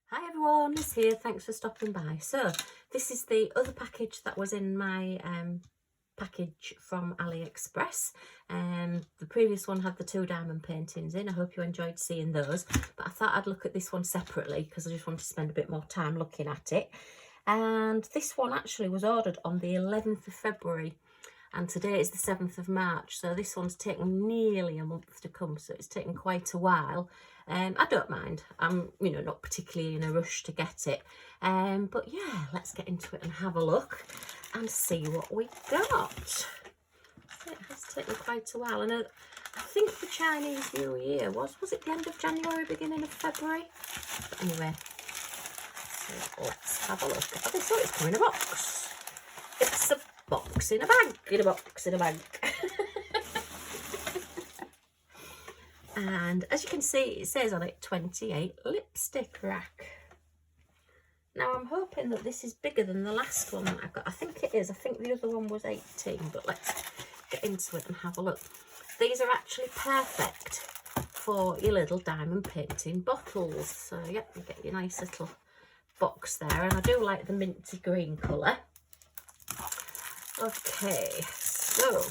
Hi everyone, Liz here, thanks for stopping by. So this is the other package that was in my package from AliExpress. The previous one had the 2 diamond paintings in. I hope you enjoyed seeing those, but I thought I'd look at this one separately because I just wanted to spend a bit more time looking at it. And this one actually was ordered on the 11th of February and today is the 7th of March, so this one's taken nearly a month to come, so it's taken quite a while. I don't mind. I'm, not particularly in a rush to get it. But yeah, let's get into it and have a look and see what we got. So it has taken quite a while, and I think the Chinese New Year was it the end of January, beginning of February? But anyway, so let's have a look. Okay, so it's come in a box. It's a box in a bag, in a box in a bag. And as you can see, it says on it 28 lipstick rack. Now I'm hoping that this is bigger than the last one that I got. I think it is. I think the other one was 18, but let's get into it and have a look. These are actually perfect for your little diamond painting bottles. So yeah, you get your nice little box there, and I do like the minty green colour. Okay, so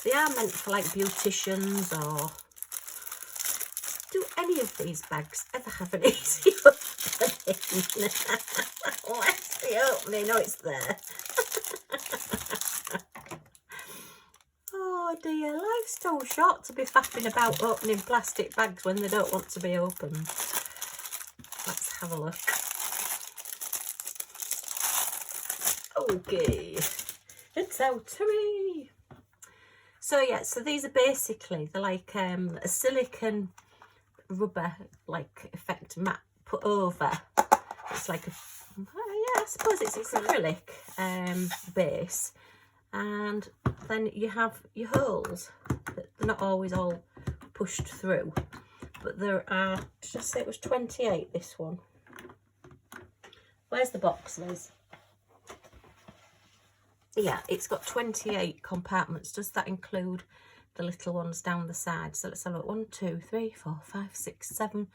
they are meant for like beauticians, or do any of these bags ever have an easy opening? Where's the opening? Oh, it's there. Oh dear, life's too short to be faffing about opening plastic bags when they don't want to be opened. Let's have a look. Okay, it's out to me. So yeah, so these are basically, they're like a silicone rubber like effect mat put over. It's like a, yeah, I suppose it's acrylic base, and then you have your holes. They're not always all pushed through, but there are, did I say it was 28, this one? Where's the box, Liz? Yeah, it's got 28 compartments. Does that include the little ones down the side? So let's have a look. 1, 2, 3, 4, 5, 6, 7,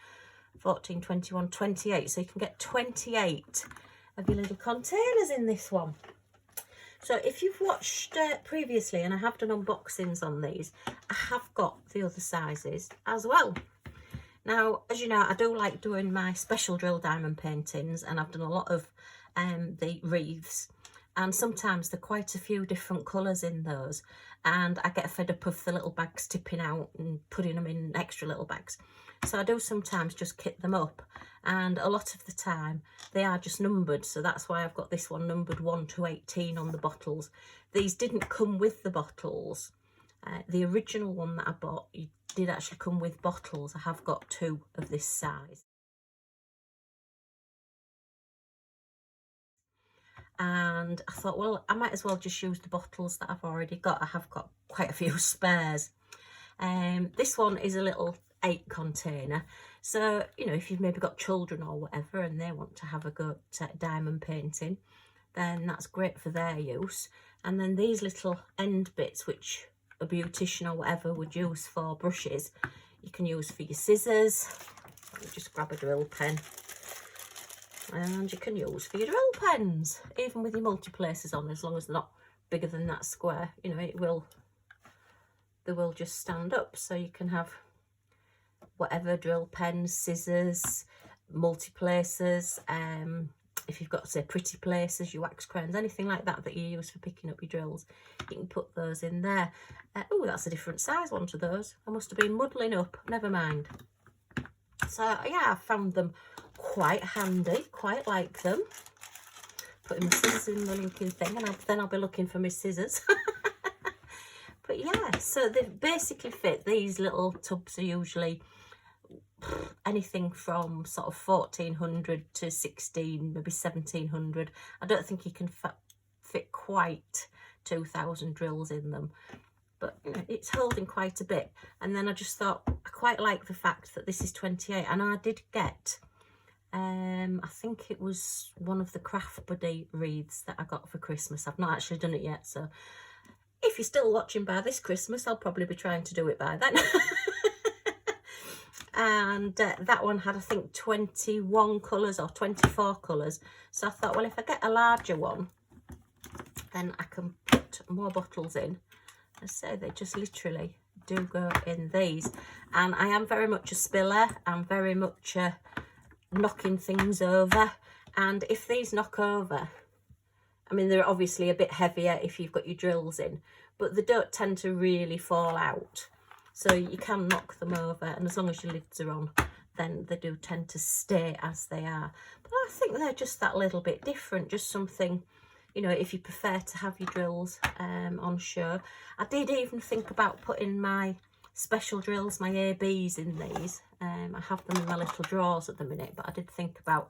14, 21, 28. So you can get 28 of your little containers in this one. So if you've watched previously, and I have done unboxings on these, I have got the other sizes as well. Now, as you know, I do like doing my special drill diamond paintings, and I've done a lot of the wreaths. And sometimes there are quite a few different colours in those, and I get fed up of the little bags tipping out and putting them in extra little bags. So I do sometimes just kit them up, and a lot of the time they are just numbered, so that's why I've got this one numbered 1 to 18 on the bottles. These didn't come with the bottles. The original one that I bought, it did actually come with bottles. I have got 2 of this size. And I thought, well, I might as well just use the bottles that I've already got. I have got quite a few spares. This one is a little 8 container, so if you've maybe got children or whatever and they want to have a go at diamond painting, then that's great for their use. And then these little end bits, which a beautician or whatever would use for brushes, you can use for your scissors. Let me just grab a drill pen. And you can use for your drill pens, even with your multi-places on, as long as they're not bigger than that square. They will just stand up, so you can have whatever, drill pens, scissors, multi-places. If you've got, say, pretty places, your wax crayons, anything like that that you use for picking up your drills, you can put those in there. Oh, that's a different size one to those. I must have been muddling up, never mind. So yeah, I found them quite handy, quite like them. Putting my scissors in the linking thing, and then I'll be looking for my scissors. But yeah, so they basically fit. These little tubs are usually anything from sort of 1400 to 16, maybe 1700. I don't think you can fit quite 2000 drills in them, but it's holding quite a bit. And then I just thought, I quite like the fact that this is 28, and I did get I think it was one of the Craft Buddy wreaths that I got for Christmas. I've not actually done it yet, so if you're still watching by this Christmas, I'll probably be trying to do it by then. and that one had, I think, 21 colours or 24 colours. So I thought, well, if I get a larger one, then I can put more bottles in. I say they just literally do go in these. And I am very much a spiller. I'm very much knocking things over. And if these knock over, I mean, they're obviously a bit heavier if you've got your drills in, but they don't tend to really fall out. So you can knock them over, and as long as your lids are on, then they do tend to stay as they are. But I think they're just that little bit different, just something, you know, if you prefer to have your drills on show. I did even think about putting my special drills, my ABs, in these. I have them in my little drawers at the minute, but I did think about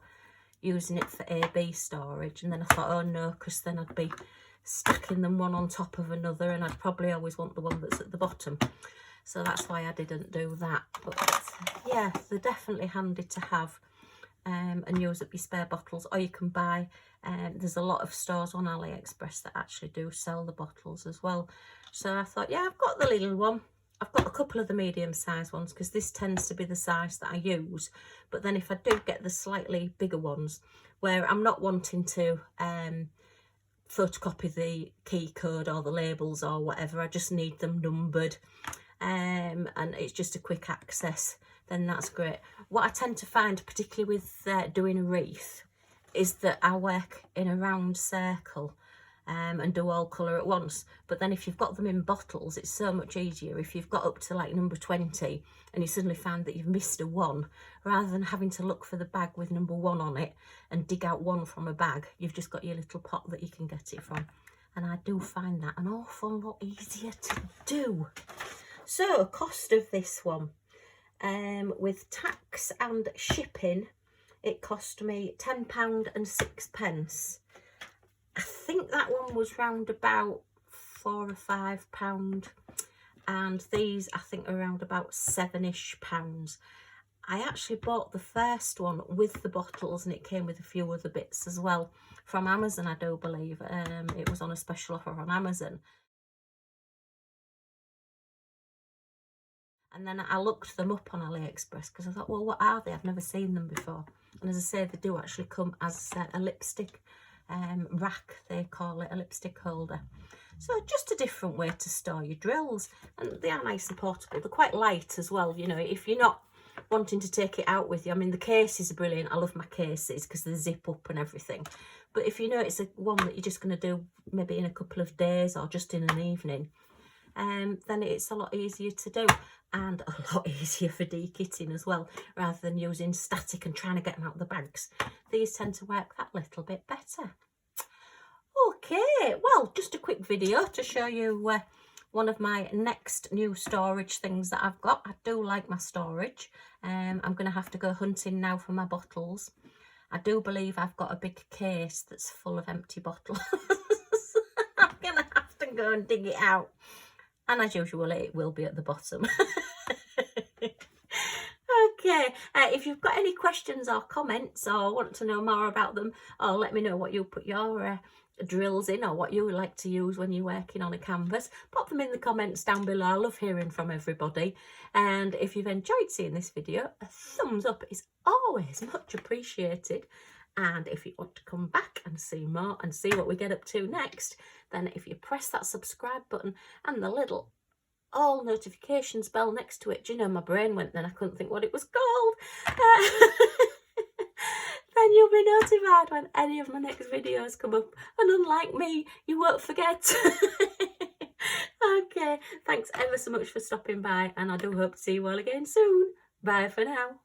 using it for AB storage, and then I thought, oh no, because then I'd be stacking them one on top of another, and I'd probably always want the one that's at the bottom. So that's why I didn't do that. But yeah, they're definitely handy to have and use up your spare bottles, or you can buy. There's a lot of stores on AliExpress that actually do sell the bottles as well. So I thought, yeah, I've got the little one. I've got a couple of the medium-sized ones because this tends to be the size that I use. But then if I do get the slightly bigger ones, where I'm not wanting to photocopy the key code or the labels or whatever, I just need them numbered, and it's just a quick access, then that's great. What I tend to find, particularly with doing a wreath, is that I work in a round circle and do all colour at once. But then if you've got them in bottles, it's so much easier. If you've got up to like number 20 and you suddenly find that you've missed a 1, rather than having to look for the bag with number 1 on it and dig out 1 from a bag, you've just got your little pot that you can get it from. And I do find that an awful lot easier to do. So, cost of this one, with tax and shipping, it cost me £10.06. I think that one was round about £4 or £5, and these I think are around about £7-ish. I actually bought the first one with the bottles, and it came with a few other bits as well from Amazon, I do believe. It was on a special offer on Amazon. And then I looked them up on AliExpress because I thought, well, what are they? I've never seen them before. And as I say, they do actually come as a lipstick rack, they call it, a lipstick holder. So just a different way to store your drills. And they are nice and portable. They're quite light as well, you know, if you're not wanting to take it out with you. I mean, the cases are brilliant. I love my cases because they zip up and everything. But if you know it's one that you're just going to do maybe in a couple of days or just in an evening, then it's a lot easier to do, and a lot easier for de-kitting as well, rather than using static and trying to get them out of the bags. These tend to work that little bit better. Okay, well, just a quick video to show you one of my next new storage things that I've got. I do like my storage. I'm going to have to go hunting now for my bottles. I do believe I've got a big case that's full of empty bottles. I'm going to have to go and dig it out. And as usual, it will be at the bottom. Okay, if you've got any questions or comments or want to know more about them, or let me know what you put your drills in or what you would like to use when you're working on a canvas, pop them in the comments down below. I love hearing from everybody. And if you've enjoyed seeing this video, a thumbs up is always much appreciated. And if you want to come back and see more and see what we get up to next, then if you press that subscribe button and the little all notifications bell next to it, do you know, my brain went then, I couldn't think what it was called. Then you'll be notified when any of my next videos come up. And unlike me, you won't forget. Okay, thanks ever so much for stopping by, and I do hope to see you all again soon. Bye for now.